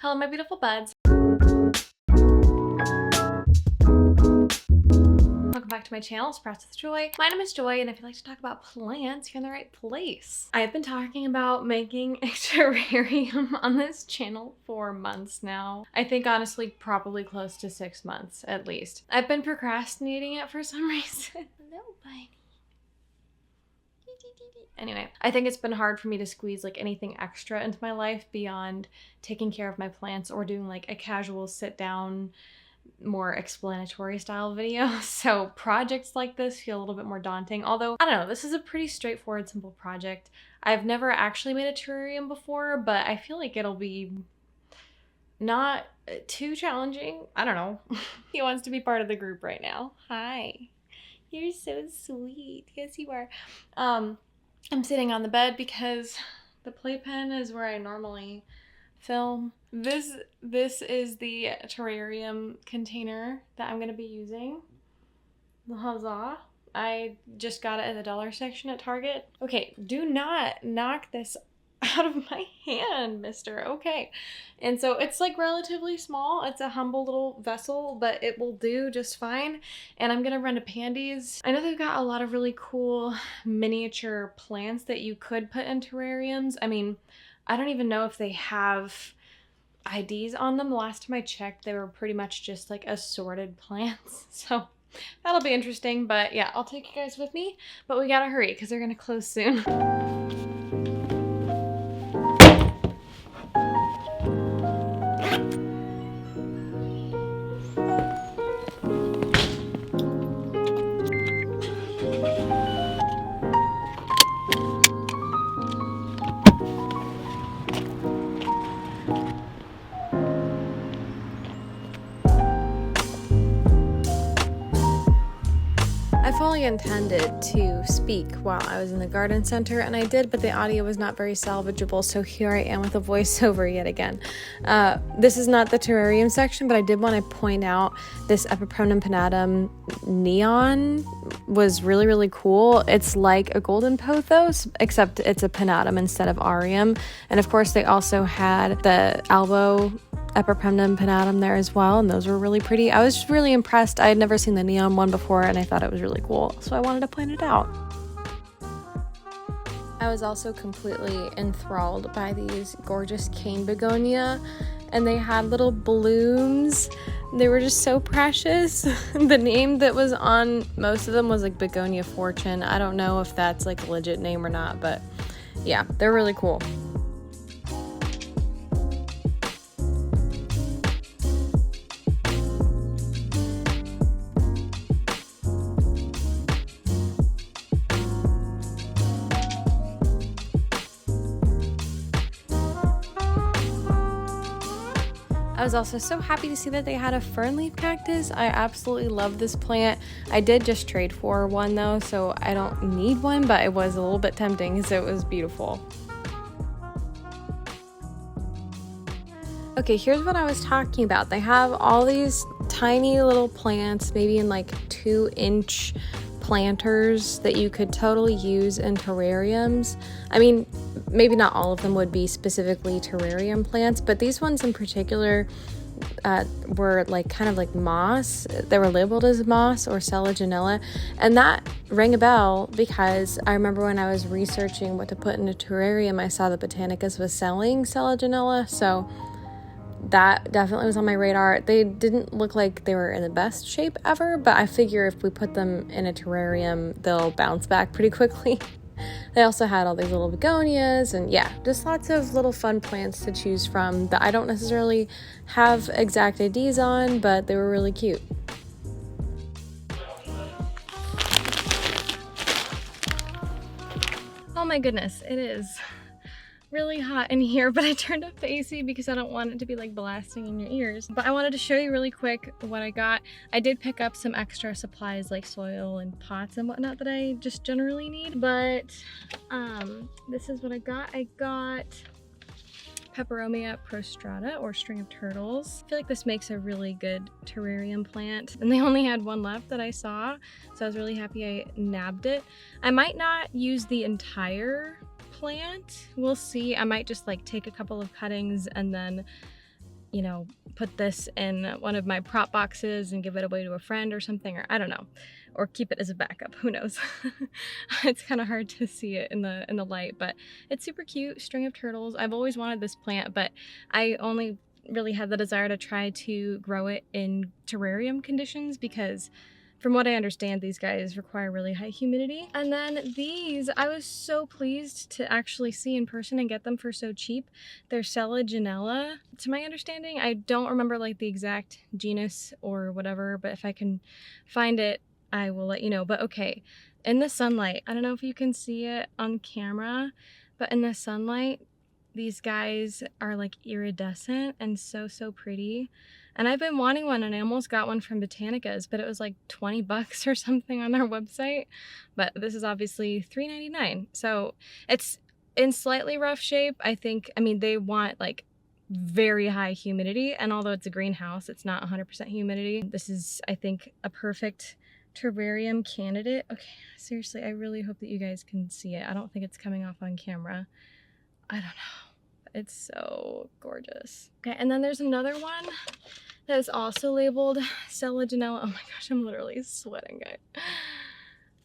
Hello, my beautiful buds. Welcome back to my channel, Sprouts with Joy. My name is Joy, and if you'd like to talk about plants, you're in the right place. I have been talking about making a terrarium on this channel for months now. I think honestly, probably close to 6 months at least. I've been procrastinating it for some reason. Hello, buddy. Anyway, I think it's been hard for me to squeeze like anything extra into my life beyond taking care of my plants or doing like a casual sit down, more explanatory style video. So projects like this feel a little bit more daunting. Although, I don't know, this is a pretty straightforward, simple project. I've never actually made a terrarium before, but I feel like it'll be not too challenging. I don't know. He wants to be part of the group right now. Hi. You're so sweet. Yes, you are. I'm sitting on the bed because the playpen is where I normally film. This is the terrarium container that I'm going to be using. Huzzah. I just got it at the dollar section at Target. Okay, do not knock this out of my hand, mister. Okay. And so it's like relatively small. It's a humble little vessel, but it will do just fine. And I'm gonna run to Pandy's. I know they've got a lot of really cool miniature plants that you could put in terrariums. I mean, I don't even know if they have IDs on them. The last time I checked, they were pretty much just like assorted plants. So that'll be interesting. But yeah, I'll take you guys with me. But we gotta hurry because they're gonna close soon. I fully intended to speak while I was in the garden center, and I did, but the audio was not very salvageable, so here I am with a voiceover yet again. This is not the terrarium section, but I did want to point out this Peperomia pinnatum neon was really, really cool. It's like a golden pothos, except it's a pinnatum instead of arium. And of course, they also had the albo Peperomia pinnatum there as well, and those were really pretty. I was really impressed. I had never seen the neon one before, and I thought it was really cool, so I wanted to point it out. I was also completely enthralled by these gorgeous cane begonia, and they had little blooms. They were just so precious. The name that was on most of them was like Begonia Fortune. I don't know if that's like a legit name or not, but yeah, they're really cool. I was also so happy to see that they had a fern leaf cactus. I absolutely love this plant. I did just trade for one though, so I don't need one, but it was a little bit tempting because it was beautiful. Okay, here's what I was talking about. They have all these tiny little plants, maybe in like 2-inch planters that you could totally use in terrariums. I mean, maybe not all of them would be specifically terrarium plants, but these ones in particular were like kind of like moss. They were labeled as moss or selaginella, and that rang a bell because I remember when I was researching what to put in a terrarium, I saw that Botanicus was selling selaginella, so that definitely was on my radar. They didn't look like they were in the best shape ever, but I figure if we put them in a terrarium, they'll bounce back pretty quickly. They also had all these little begonias and yeah, just lots of little fun plants to choose from that I don't necessarily have exact IDs on, but they were really cute. Oh my goodness, it is really hot in here, but I turned up the AC because I don't want it to be like blasting in your ears. But I wanted to show you really quick what I got. I did pick up some extra supplies like soil and pots and whatnot that I just generally need, but this is what I got. I got peperomia prostrata, or string of turtles. I feel like this makes a really good terrarium plant, and they only had one left that I saw, so I was really happy I nabbed it. I might not use the entire plant. We'll see. I might just like take a couple of cuttings and then you know, put this in one of my prop boxes and give it away to a friend or something, or I don't know, or keep it as a backup, who knows. It's kind of hard to see it in the light, but it's super cute. String of turtles. I've always wanted this plant, but I only really had the desire to try to grow it in terrarium conditions because from what I understand, these guys require really high humidity. And then these, I was so pleased to actually see in person and get them for so cheap. They're selaginella, to my understanding. I don't remember like the exact genus or whatever, but if I can find it, I will let you know. But okay, in the sunlight, I don't know if you can see it on camera, but in the sunlight, these guys are like iridescent and so pretty. And I've been wanting one, and I almost got one from Botanica's, but it was like 20 bucks or something on their website. But this is obviously $3.99. So it's in slightly rough shape. I think, I mean, they want like very high humidity, and although it's a greenhouse, it's not 100% humidity. This is, I think, a perfect terrarium candidate. Okay, seriously, I really hope that you guys can see it. I don't think it's coming off on camera. I don't know. It's so gorgeous. Okay, and then there's another one that is also labeled selaginella. Oh my gosh, I'm literally sweating, guys.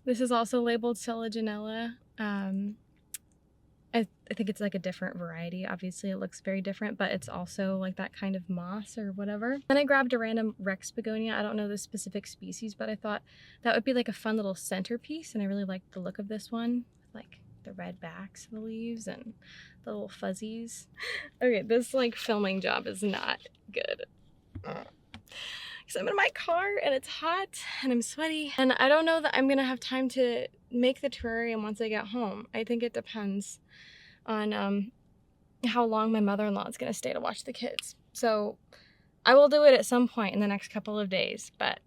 This is also labeled selaginella. I think it's like a different variety. Obviously, it looks very different, but it's also like that kind of moss or whatever. Then I grabbed a random Rex begonia. I don't know the specific species, but I thought that would be like a fun little centerpiece, and I really liked the look of this one. Like the red backs of the leaves and the little fuzzies. Okay, this like filming job is not good. Because I'm in my car and it's hot and I'm sweaty. And I don't know that I'm gonna have time to make the terrarium once I get home. I think it depends on how long my mother-in-law is gonna stay to watch the kids. So I will do it at some point in the next couple of days, but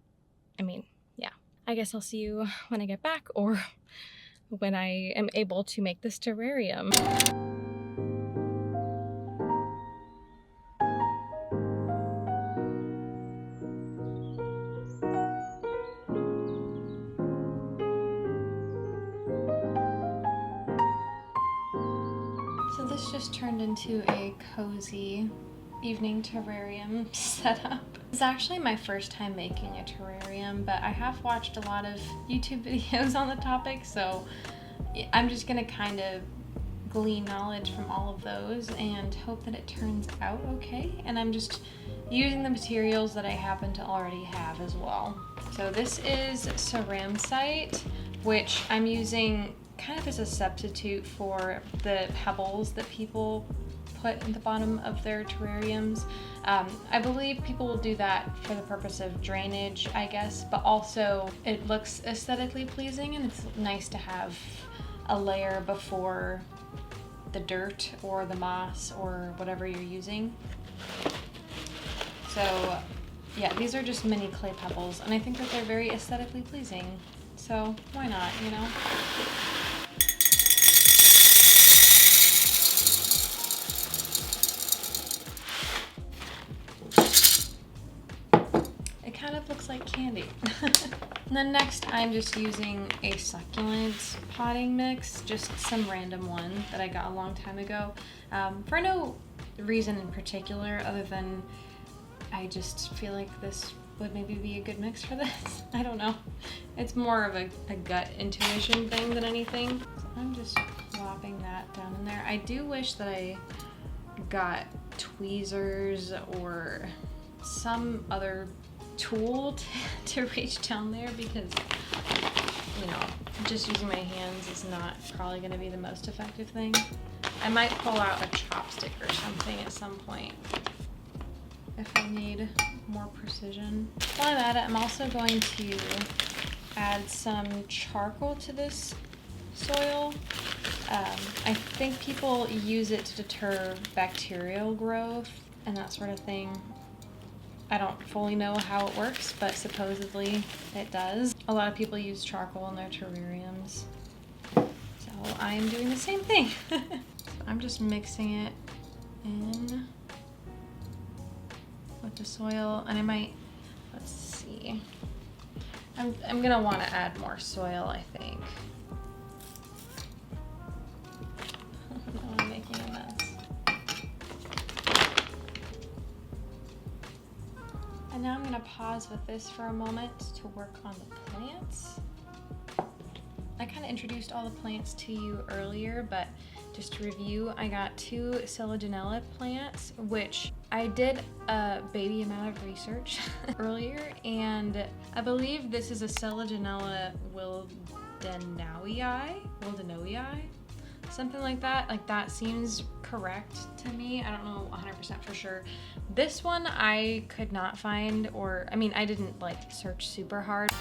I mean, yeah. I guess I'll see you when I get back or when I am able to make this terrarium. So this just turned into a cozy evening terrarium setup. It's actually my first time making a terrarium, but I have watched a lot of YouTube videos on the topic, so I'm just gonna kind of glean knowledge from all of those and hope that it turns out okay. And I'm just using the materials that I happen to already have as well. So this is ceramsite, which I'm using kind of as a substitute for the pebbles that people put at the bottom of their terrariums. I believe people will do that for the purpose of drainage, I guess, but also it looks aesthetically pleasing and it's nice to have a layer before the dirt or the moss or whatever you're using. So yeah, these are just mini clay pebbles and I think that they're very aesthetically pleasing. So why not, you know? Looks like candy. And then next I'm just using a succulent potting mix, just some random one that I got a long time ago, for no reason in particular other than I just feel like this would maybe be a good mix for this. I don't know. It's more of a gut intuition thing than anything. So I'm just plopping that down in there. I do wish that I got tweezers or some other tool to reach down there because, you know, just using my hands is not probably going to be the most effective thing. I might pull out a chopstick or something at some point if I need more precision. While I'm at it, I'm also going to add some charcoal to this soil. I think people use it to deter bacterial growth and that sort of thing. I don't fully know how it works, but supposedly it does. A lot of people use charcoal in their terrariums. So I'm doing the same thing. I'm just mixing it in with the soil, and I might, let's see. I'm gonna want to add more soil, I think. No, I'm making a mess. And now I'm gonna pause with this for a moment to work on the plants. I kind of introduced all the plants to you earlier, but just to review, I got 2 selaginella plants, which I did a baby amount of research earlier, and I believe this is a selaginella wildenowii, something like that. Like, that seems correct to me. I don't know 100% for sure. This one I could not find, or I mean, I didn't like search super hard.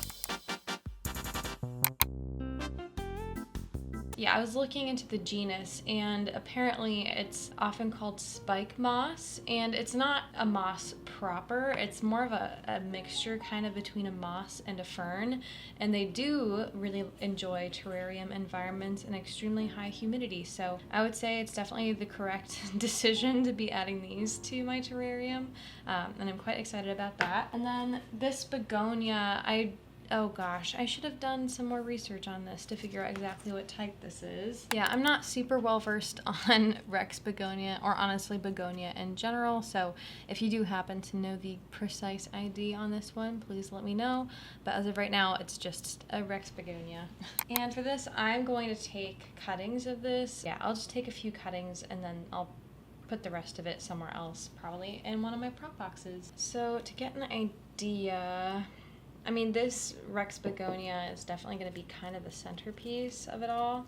Yeah, I was looking into the genus, and apparently it's often called spike moss, and it's not a moss proper. It's more of a mixture kind of between a moss and a fern, and they do really enjoy terrarium environments and extremely high humidity. So I would say it's definitely the correct decision to be adding these to my terrarium, and I'm quite excited about that. And then this begonia, oh gosh, I should have done some more research on this to figure out exactly what type this is. Yeah, I'm not super well versed on Rex begonia, or honestly begonia in general, so if you do happen to know the precise ID on this one, please let me know. But as of right now, it's just a Rex begonia. And for this, I'm going to take cuttings of this. Yeah, I'll just take a few cuttings and then I'll put the rest of it somewhere else, probably in one of my prop boxes. So to get an idea, I mean, this Rex begonia is definitely going to be kind of the centerpiece of it all.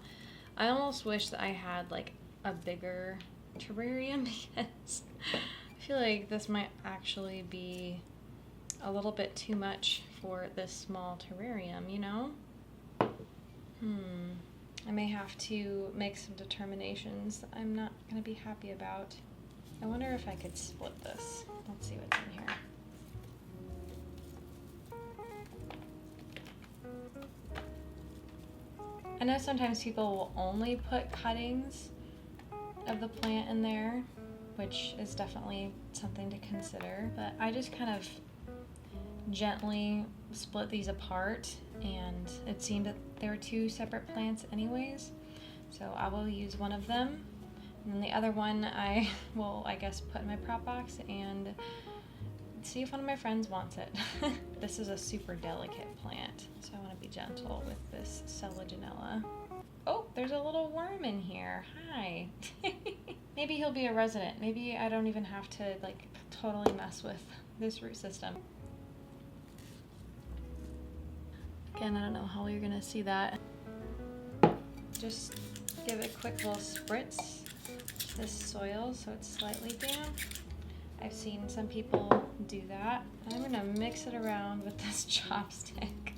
I almost wish that I had like a bigger terrarium because I feel like this might actually be a little bit too much for this small terrarium, you know? I may have to make some determinations that I'm not going to be happy about. I wonder if I could split this. Let's see what's in here. I know sometimes people will only put cuttings of the plant in there, which is definitely something to consider, but I just kind of gently split these apart, and it seemed that there were 2 separate plants anyways, so I will use one of them, and then the other one I will, I guess, put in my prop box and see if one of my friends wants it. This is a super delicate plant, so I want to be gentle with this selaginella. Oh, there's a little worm in here. Hi. Maybe he'll be a resident. Maybe I don't even have to like totally mess with this root system. Again, I don't know how you're gonna see that. Just give it a quick little spritz to this soil so it's slightly damp. I've seen some people do that. I'm gonna mix it around with this chopstick.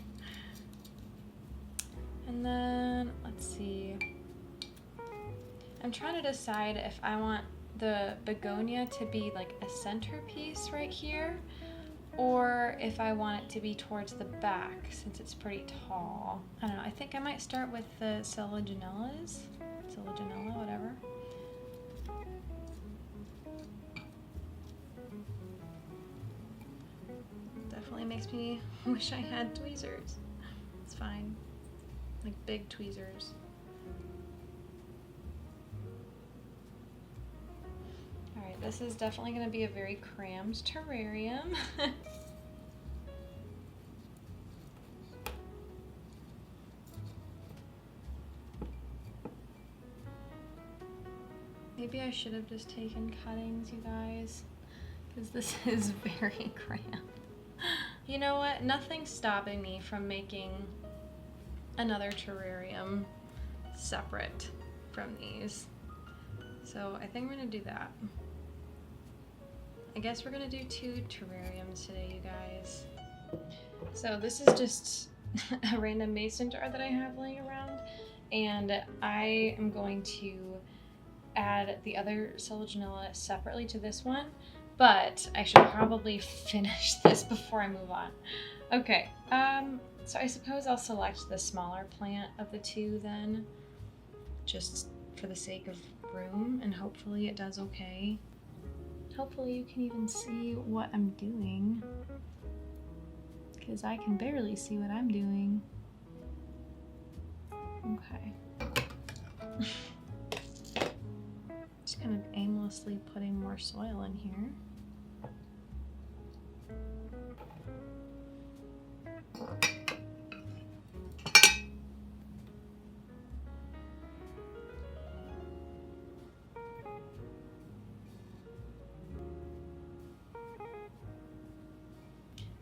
And then, let's see. I'm trying to decide if I want the begonia to be like a centerpiece right here, or if I want it to be towards the back since it's pretty tall. I don't know, I think I might start with the selaginella, whatever. Definitely makes me wish I had tweezers. It's fine. Like big tweezers. Alright, this is definitely going to be a very crammed terrarium. Maybe I should have just taken cuttings, you guys, because this is very cramped. You know what? Nothing's stopping me from making another terrarium separate from these. So I think we're gonna do that. I guess we're gonna do 2 terrariums today, you guys. So this is just a random mason jar that I have laying around, and I am going to add the other selaginella separately to this one, but I should probably finish this before I move on. Okay, so I suppose I'll select the smaller plant of the 2 then, just for the sake of room, and hopefully it does okay. Hopefully you can even see what I'm doing, because I can barely see what I'm doing. Okay. Just kind of aimlessly putting more soil in here.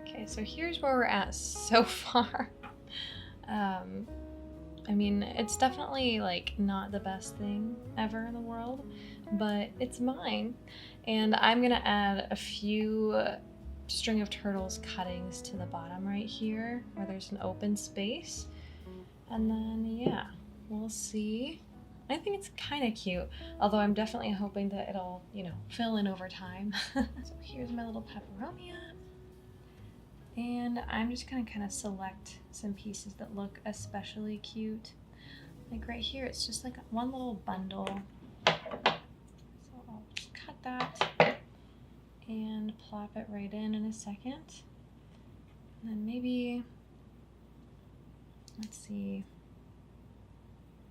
Okay, so here's where we're at so far. I mean, it's definitely like not the best thing ever in the world, but it's mine. And I'm gonna add a few string of turtles cuttings to the bottom right here where there's an open space. And then, yeah, we'll see. I think it's kind of cute, although I'm definitely hoping that it'll, you know, fill in over time. So here's my little peperomia. And I'm just gonna kind of select some pieces that look especially cute. Like right here, it's just like one little bundle. So I'll just cut that and plop it right in a second. And then maybe, let's see,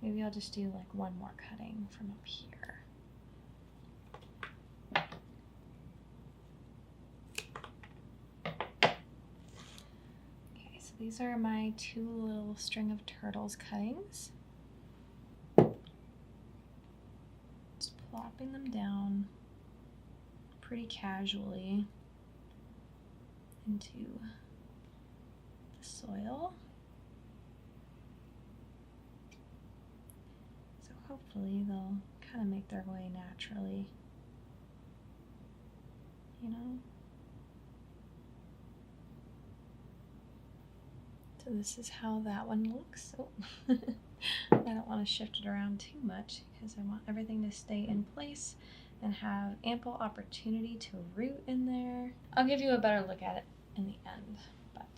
maybe I'll just do like one more cutting from up here. Okay, so these are my two little string of turtles cuttings. Just plopping them down pretty casually into the soil. So hopefully they'll kind of make their way naturally, you know? So this is how that one looks. Oh. I don't want to shift it around too much because I want everything to stay in place and have ample opportunity to root in there. I'll give you a better look at it in the end, but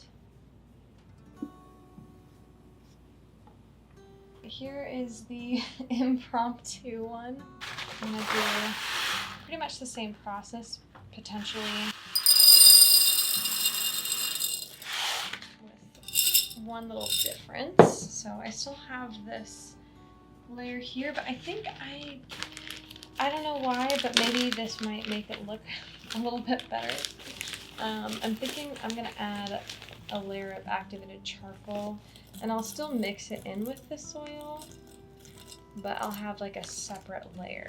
here is the impromptu one. I'm gonna do pretty much the same process, potentially with one little difference. So I still have this layer here, but I think I don't know why, but maybe this might make it look a little bit better. I'm thinking I'm gonna add a layer of activated charcoal, and I'll still mix it in with the soil, but I'll have like a separate layer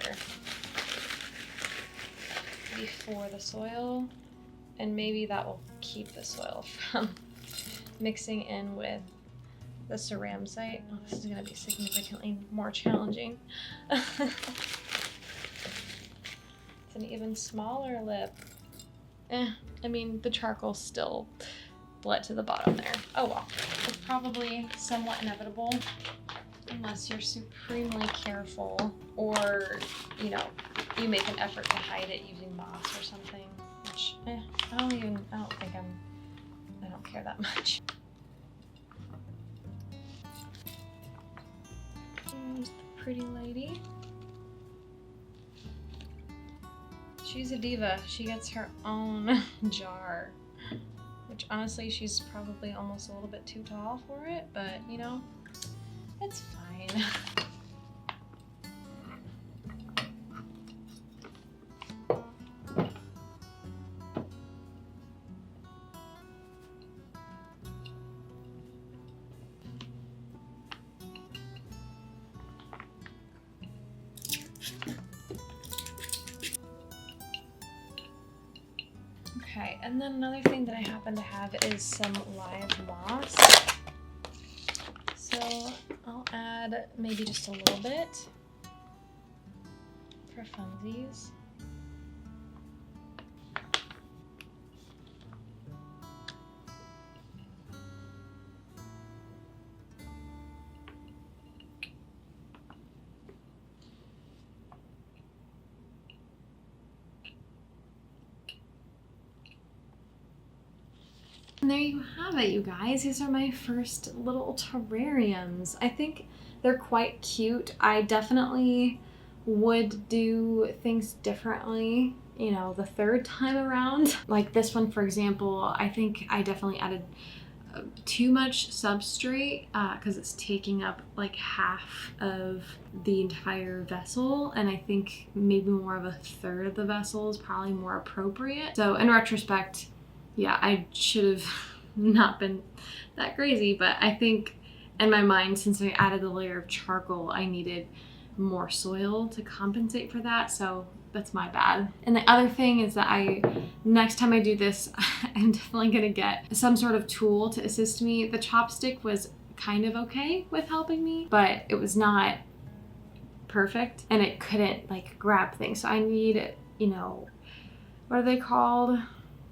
before the soil, and maybe that will keep the soil from mixing in with the ceramsite. Oh, this is gonna be significantly more challenging. It's an even smaller lip. I mean, the charcoal still bled to the bottom there. Oh well, it's probably somewhat inevitable unless you're supremely careful or, you know, you make an effort to hide it using moss or something, which I don't care that much. Here's the pretty lady. She's a diva. She gets her own jar, which honestly, she's probably almost a little bit too tall for it, but you know, it's fine. Okay, and then another thing that I happen to have is some live moss. So I'll add maybe just a little bit for funsies. And there you have it, you guys. These are my first little terrariums. I think they're quite cute. I definitely would do things differently, you know, the third time around. Like this one, for example, I think I definitely added too much substrate because it's taking up like half of the entire vessel, and I think maybe more of a third of the vessel is probably more appropriate. So in retrospect, yeah, I should have not been that crazy, but I think in my mind, since I added the layer of charcoal, I needed more soil to compensate for that, so that's my bad. And the other thing is that I next time I do this, I'm definitely gonna get some sort of tool to assist me. The chopstick was kind of okay with helping me, but it was not perfect and it couldn't like grab things. So I need, you know, what are they called?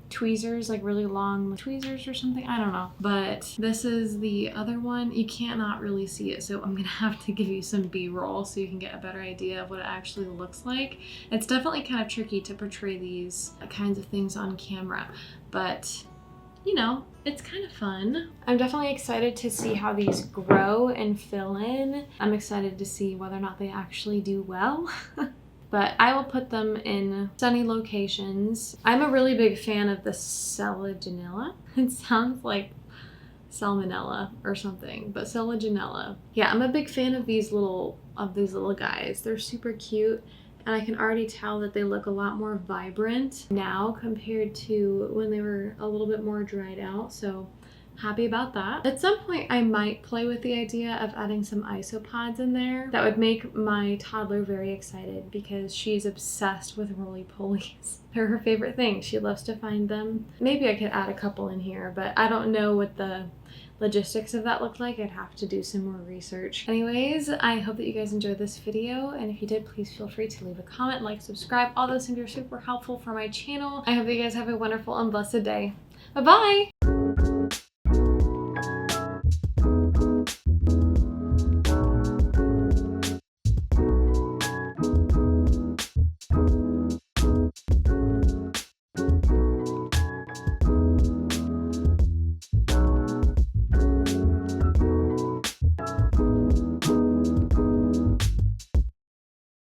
Tweezers, like really long tweezers or something. I don't know. But this is the other one. You cannot really see it, so I'm gonna have to give you some B-roll so you can get a better idea of what it actually looks like. It's definitely kind of tricky to portray these kinds of things on camera, but you know, it's kind of fun. I'm definitely excited to see how these grow and fill in. I'm excited to see whether or not they actually do well. But I will put them in sunny locations. I'm a really big fan of the selaginella. It sounds like salmonella or something, but selaginella. Yeah, I'm a big fan of these little guys. They're super cute, and I can already tell that they look a lot more vibrant now compared to when they were a little bit more dried out. So happy about that. At some point I might play with the idea of adding some isopods in there. That would make my toddler very excited because she's obsessed with roly-polies. They're her favorite thing. She loves to find them. Maybe I could add a couple in here, but I don't know what the logistics of that look like. I'd have to do some more research. Anyways, I hope that you guys enjoyed this video, and if you did, please feel free to leave a comment, like, subscribe. All those things are super helpful for my channel. I hope that you guys have a wonderful and blessed day. Bye-bye!